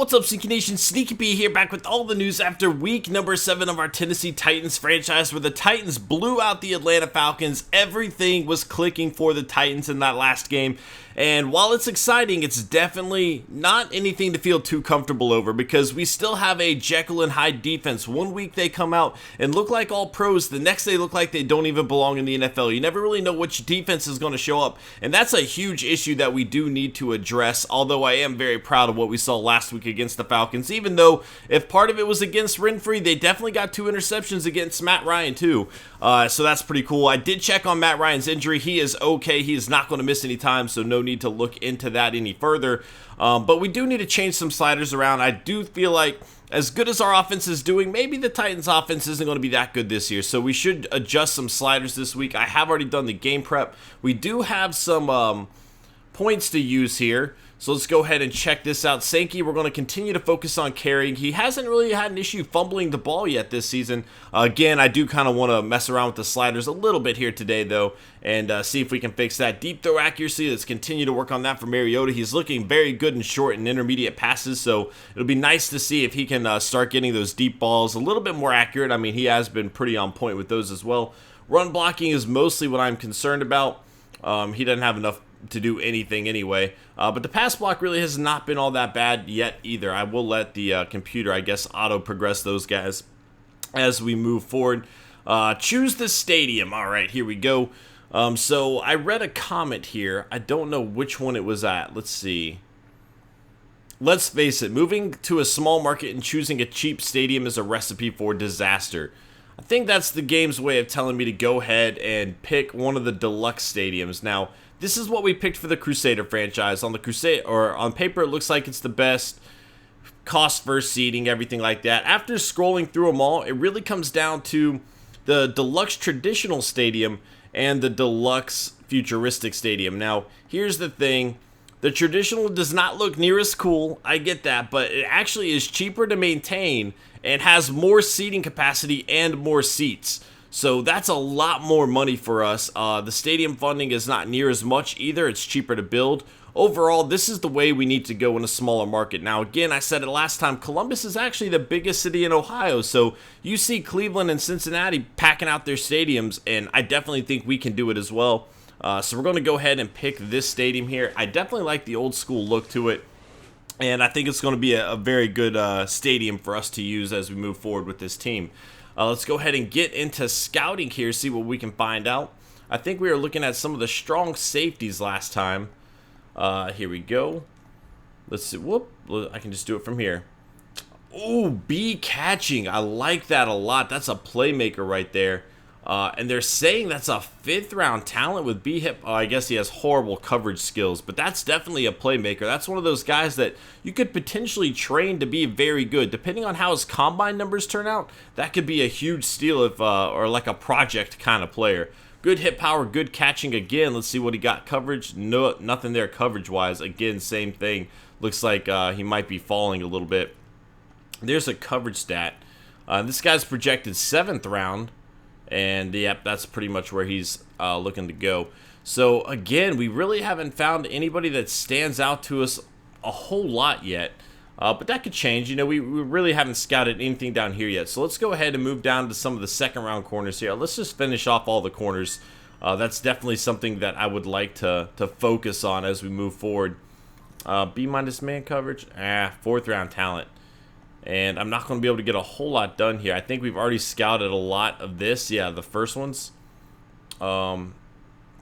What's up, Sneaky Nation? Sneaky P here, back with all the news after week number 7 of our Tennessee Titans franchise, where the Titans blew out the Atlanta Falcons. Everything was clicking for the Titans in that last game. And while it's exciting, it's definitely not anything to feel too comfortable over, because we still have a Jekyll and Hyde defense. One week they come out and look like all pros, the next they look like they don't even belong in the NFL. You never really know which defense is going to show up, and that's a huge issue that we do need to address, although I am very proud of what we saw last week against the Falcons, even though if part of it was against Renfrey, they definitely got 2 interceptions against Matt Ryan too. So that's pretty cool. I did check on Matt Ryan's injury. He is okay. He is not going to miss any time, so no need to look into that any further. But we do need to change some sliders around. I do feel like as good as our offense is doing, maybe the Titans offense isn't going to be that good this year, so we should adjust some sliders this week. I have already done the game prep. We do have some points to use here, so let's go ahead and check this out. Sankey, we're going to continue to focus on carrying. He hasn't really had an issue fumbling the ball yet this season. Again, I do kind of want to mess around with the sliders a little bit here today, though, and see if we can fix that. Deep throw accuracy, let's continue to work on that for Mariota. He's looking very good in short and intermediate passes, so it'll be nice to see if he can start getting those deep balls a little bit more accurate. I mean, he has been pretty on point with those as well. Run blocking is mostly what I'm concerned about. He doesn't have enough to do anything anyway, but the pass block really has not been all that bad yet either. I will let the computer, I guess, auto progress those guys as we move forward. Choose the stadium. All right, here we go. So I read a comment here. I don't know which one it was at. Let's see. Let's face it, moving to a small market and choosing a cheap stadium is a recipe for disaster. I think that's the game's way of telling me to go ahead and pick one of the deluxe stadiums. Now, this is what we picked for the Crusader franchise. On the Crusade, or on paper, it looks like it's the best. Cost versus seating, everything like that. After scrolling through them all, it really comes down to the deluxe traditional stadium and the deluxe futuristic stadium. Now, here's the thing. The traditional does not look near as cool, I get that, but it actually is cheaper to maintain and has more seating capacity and more seats. So that's a lot more money for us. The stadium funding is not near as much either. It's cheaper to build. Overall, this is the way we need to go in a smaller market. Now, again, I said it last time, Columbus is actually the biggest city in Ohio, so you see Cleveland and Cincinnati packing out their stadiums, and I definitely think we can do it as well. So we're going to go ahead and pick this stadium here. I definitely like the old school look to it, and I think it's going to be a very good stadium for us to use as we move forward with this team. Let's go ahead and get into scouting here, see what we can find out. I think we were looking at some of the strong safeties last time. Here we go. Let's see. Whoop. I can just do it from here. Ooh, B catching. I like that a lot. That's a playmaker right there. And they're saying that's a 5th round talent with B-hip. Oh, I guess he has horrible coverage skills, but that's definitely a playmaker. That's one of those guys that you could potentially train to be very good. Depending on how his combine numbers turn out, that could be a huge steal if, or like a project kind of player. Good hit power, good catching again. Let's see what he got. Coverage, no, nothing there coverage-wise. Again, same thing. Looks like he might be falling a little bit. There's a coverage stat. This guy's projected 7th round. And, yep, that's pretty much where he's looking to go. So, again, we really haven't found anybody that stands out to us a whole lot yet. But that could change. You know, we really haven't scouted anything down here yet. So, let's go ahead and move down to some of the second-round corners here. Let's just finish off all the corners. That's definitely something that I would like to focus on as we move forward. B-minus man coverage. 4th-round talent. And I'm not going to be able to get a whole lot done here. I think we've already scouted a lot of this. Yeah, the first ones. Boy,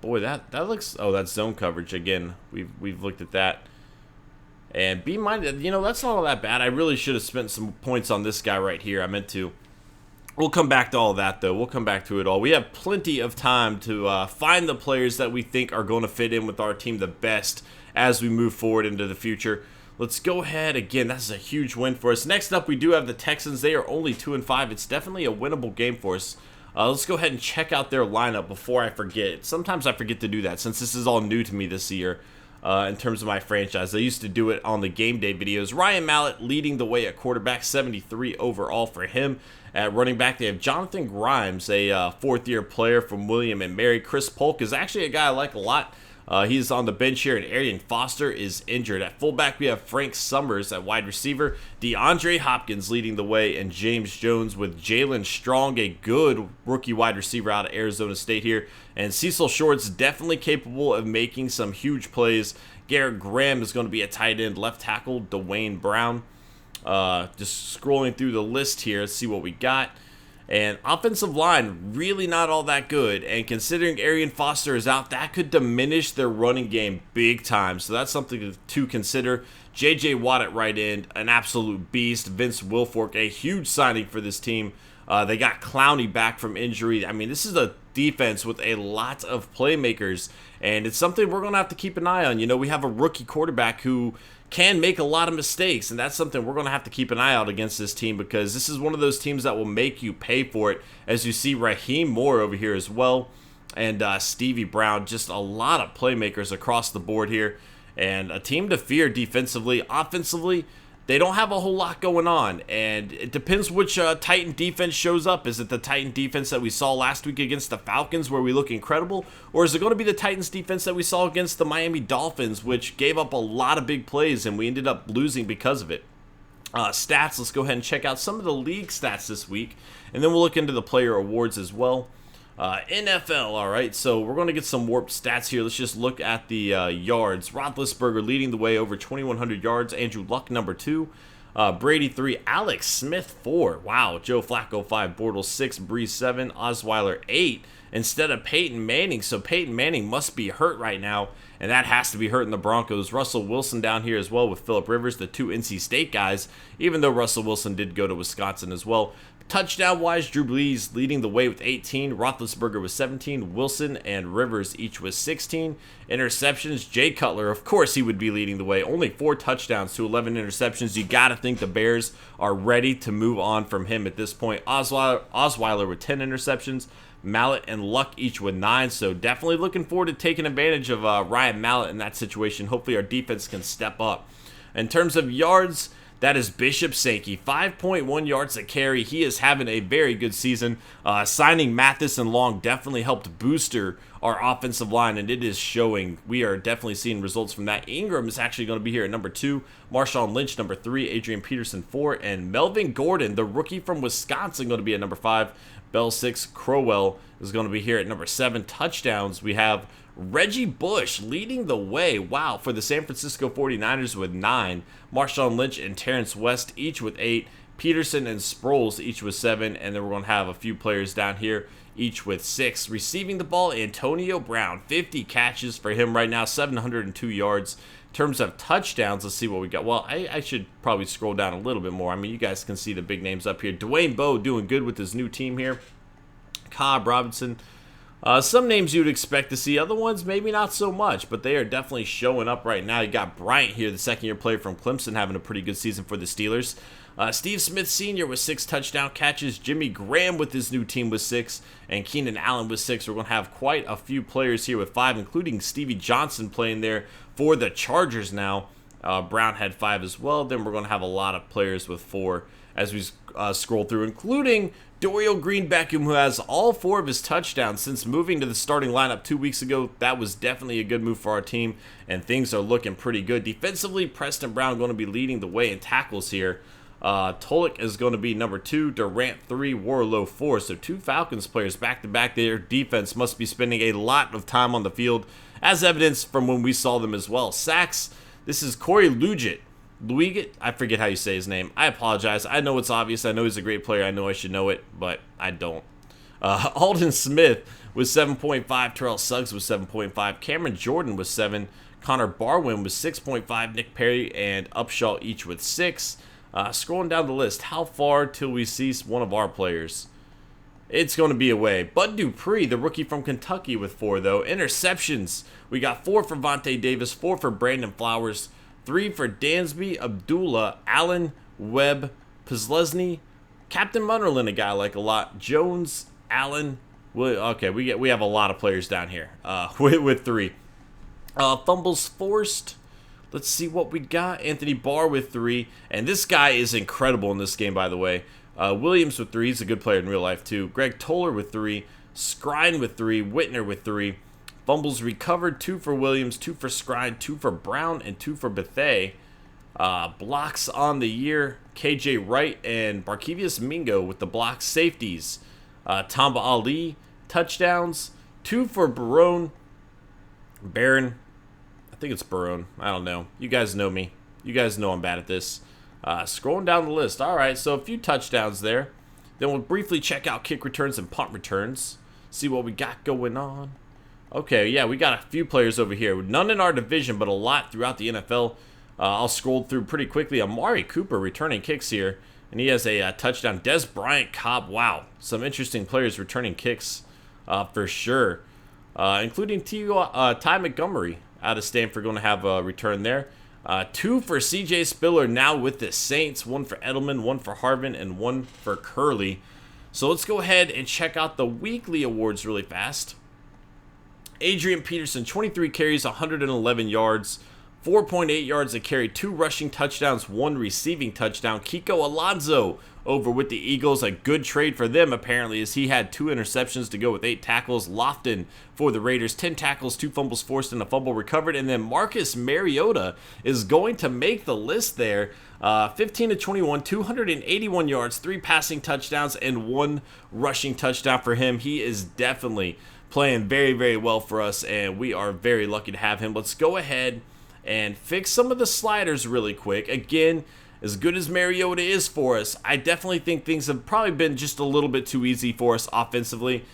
that looks... Oh, that's zone coverage. Again, we've looked at that. And B-minded, you know, that's not all that bad. I really should have spent some points on this guy right here. I meant to. We'll come back to all that, though. We'll come back to it all. We have plenty of time to find the players that we think are going to fit in with our team the best as we move forward into the future. Let's go ahead. Again, that's a huge win for us. Next up, we do have the Texans. They are only 2-5. It's definitely a winnable game for us. Let's go ahead and check out their lineup before I forget. Sometimes I forget to do that since this is all new to me this year in terms of my franchise. I used to do it on the game day videos. Ryan Mallett leading the way at quarterback, 73 overall for him. At running back, they have Jonathan Grimes, a 4th-year player from William & Mary. Chris Polk is actually a guy I like a lot. He's on the bench here, and Arian Foster is injured. At fullback, we have Frank Summers. At wide receiver, DeAndre Hopkins leading the way, and James Jones with Jalen Strong, a good rookie wide receiver out of Arizona State here. And Cecil Short's definitely capable of making some huge plays. Garrett Graham is going to be a tight end. Left tackle, Dwayne Brown. Just scrolling through the list here, let's see what we got. And offensive line, really not all that good. And considering Arian Foster is out, that could diminish their running game big time. So that's something to consider. J.J. Watt at right end, an absolute beast. Vince Wilfork, a huge signing for this team. They got Clowney back from injury. I mean, this is a defense with a lot of playmakers. And it's something we're going to have to keep an eye on. You know, we have a rookie quarterback who can make a lot of mistakes, and that's something we're going to have to keep an eye out against this team, because this is one of those teams that will make you pay for it. As you see, Raheem Moore over here as well, and Stevie Brown, just a lot of playmakers across the board here, and a team to fear defensively. Offensively, they don't have a whole lot going on, and it depends which Titan defense shows up. Is it the Titan defense that we saw last week against the Falcons, where we look incredible, or is it going to be the Titans defense that we saw against the Miami Dolphins, which gave up a lot of big plays, and we ended up losing because of it? Stats, let's go ahead and check out some of the league stats this week, and then we'll look into the player awards as well. NFL, all right, so we're going to get some warped stats here. Let's just look at the yards. Roethlisberger leading the way, over 2,100 yards. Andrew Luck, number 2. Brady, 3. Alex Smith, 4. Wow. Joe Flacco, 5. Bortles, 6. Breeze, 7. Osweiler, 8. Instead of Peyton Manning. So Peyton Manning must be hurt right now, and that has to be hurting the Broncos. Russell Wilson down here as well with Phillip Rivers, the 2 NC State guys, even though Russell Wilson did go to Wisconsin as well. Touchdown-wise, Drew Brees leading the way with 18. Roethlisberger with 17. Wilson and Rivers each with 16. Interceptions, Jay Cutler, of course he would be leading the way. Only 4 touchdowns to 11 interceptions. You got to think the Bears are ready to move on from him at this point. Osweiler with 10 interceptions. Mallett and Luck each with 9. So definitely looking forward to taking advantage of Ryan Mallett in that situation. Hopefully our defense can step up. In terms of yards, that is Bishop Sankey, 5.1 yards a carry. He is having a very good season. Signing Mathis and Long definitely helped booster our offensive line, and it is showing. We are definitely seeing results from that. Ingram is actually going to be here at number 2. Marshawn Lynch, number 3. Adrian Peterson, 4. And Melvin Gordon, the rookie from Wisconsin, going to be at number 5. Bell, 6. Crowell is going to be here at number 7. Touchdowns, we have Reggie Bush leading the way, wow, for the San Francisco 49ers with 9. Marshawn Lynch and Terrence West each with 8. Peterson and Sproles each with 7. And then we're going to have a few players down here each with 6. Receiving the ball, Antonio Brown, 50 catches for him right now, 702 yards. In terms of touchdowns, let's see what we got. Well, I should probably scroll down a little bit more. I mean, you guys can see the big names up here. Dwayne Bowe doing good with his new team here. Cobb Robinson. Some names you'd expect to see, other ones maybe not so much, but they are definitely showing up right now. You got Bryant here, the second-year player from Clemson, having a pretty good season for the Steelers. Steve Smith Sr. with 6 touchdown catches. Jimmy Graham with his new team with 6, and Keenan Allen with 6. We're going to have quite a few players here with 5, including Stevie Johnson playing there for the Chargers now. Brown had 5 as well. Then we're going to have a lot of players with 4 as we scroll through, including Dorial Green-Beckham, who has all 4 of his touchdowns since moving to the starting lineup 2 weeks ago. That was definitely a good move for our team, and things are looking pretty good. Defensively, Preston Brown going to be leading the way in tackles here. Tolik is going to be number 2, Durant 3, Warlow 4. So 2 Falcons players back-to-back. Their defense must be spending a lot of time on the field, as evidenced from when we saw them as well. Sacks, this is Corey Luigit, I forget how you say his name. I apologize. I know it's obvious. I know he's a great player. I know I should know it, but I don't. Alden Smith with 7.5. Terrell Suggs with 7.5. Cameron Jordan with 7. Connor Barwin with 6.5. Nick Perry and Upshaw each with 6. Scrolling down the list, how far till we see one of our players? It's going to be away. Bud Dupree, the rookie from Kentucky, with 4, though. Interceptions, we got 4 for Vontae Davis, 4 for Brandon Flowers, 3 for Dansby, Abdullah, Allen, Webb, Pizlesny, Captain Munnerlin, a guy I like a lot, Jones, Allen. Okay, we have a lot of players down here with 3. Fumbles forced. Let's see what we got. Anthony Barr with 3. And this guy is incredible in this game, by the way. Williams with 3. He's a good player in real life, too. Greg Toller with 3. Scrine with 3. Whitner with 3. Fumbles recovered, 2 for Williams, 2 for Scrine, 2 for Brown, and 2 for Bethea. Blocks on the year, KJ Wright and Barkevius Mingo with the block. Safeties, Tamba Ali, touchdowns, 2 for Barone. I think it's Barone. I don't know. You guys know me. You guys know I'm bad at this. Scrolling down the list. All right, so a few touchdowns there. Then we'll briefly check out kick returns and punt returns. See what we got going on. Okay, yeah, we got a few players over here. None in our division, but a lot throughout the NFL. I'll scroll through pretty quickly. Amari Cooper returning kicks here, and he has a touchdown. Des Bryant Cobb, wow. Some interesting players returning kicks for sure, including Ty Montgomery out of Stanford going to have a return there. 2 for CJ Spiller now with the Saints. 1 for Edelman, 1 for Harvin, and 1 for Curley. So let's go ahead and check out the weekly awards really fast. Adrian Peterson, 23 carries, 111 yards, 4.8 yards a carry, 2 rushing touchdowns, 1 receiving touchdown. Kiko Alonso over with the Eagles, a good trade for them apparently, as he had 2 interceptions to go with 8 tackles. Lofton for the Raiders, 10 tackles, 2 fumbles forced, and a fumble recovered. And then Marcus Mariota is going to make the list there. 15 to 21, 281 yards, 3 passing touchdowns, and 1 rushing touchdown for him. He is definitely playing very, very well for us, and we are very lucky to have him. Let's go ahead and fix some of the sliders really quick. Again, as good as Mariota is for us, I definitely think things have probably been just a little bit too easy for us offensively.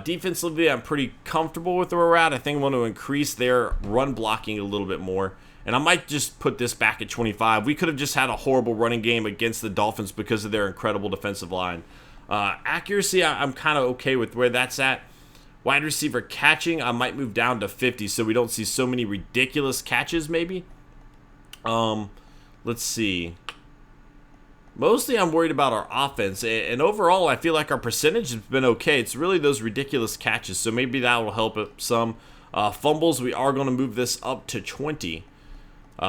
Defensively, I'm pretty comfortable with where we're at. I think I want to increase their run blocking a little bit more. And I might just put this back at 25. We could have just had a horrible running game against the Dolphins because of their incredible defensive line. Accuracy, I'm kind of okay with where that's at. Wide receiver catching, I might move down to 50 so we don't see so many ridiculous catches maybe. Let's see. Mostly I'm worried about our offense, and overall I feel like our percentage has been okay. It's really those ridiculous catches, so maybe that will help it some. Fumbles, we are going to move this up to 20.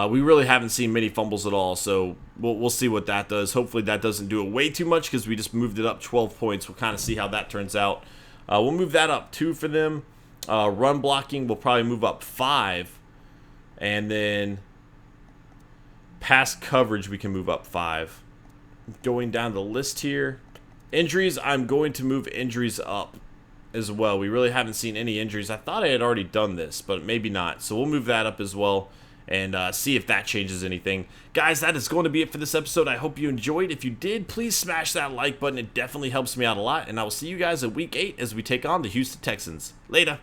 We really haven't seen many fumbles at all, so we'll see what that does. Hopefully that doesn't do it way too much because we just moved it up 12 points. We'll kind of see how that turns out. We'll move that up 2 for them. Run blocking will probably move up 5. And then pass coverage we can move up 5. Going down the list here. Injuries, I'm going to move injuries up as well. We really haven't seen any injuries. I thought I had already done this, but maybe not. So we'll move that up as well and see if that changes anything. Guys, that is going to be it for this episode. I hope you enjoyed. If you did, please smash that like button. It definitely helps me out a lot. And I will see you guys at Week 8 as we take on the Houston Texans. Later.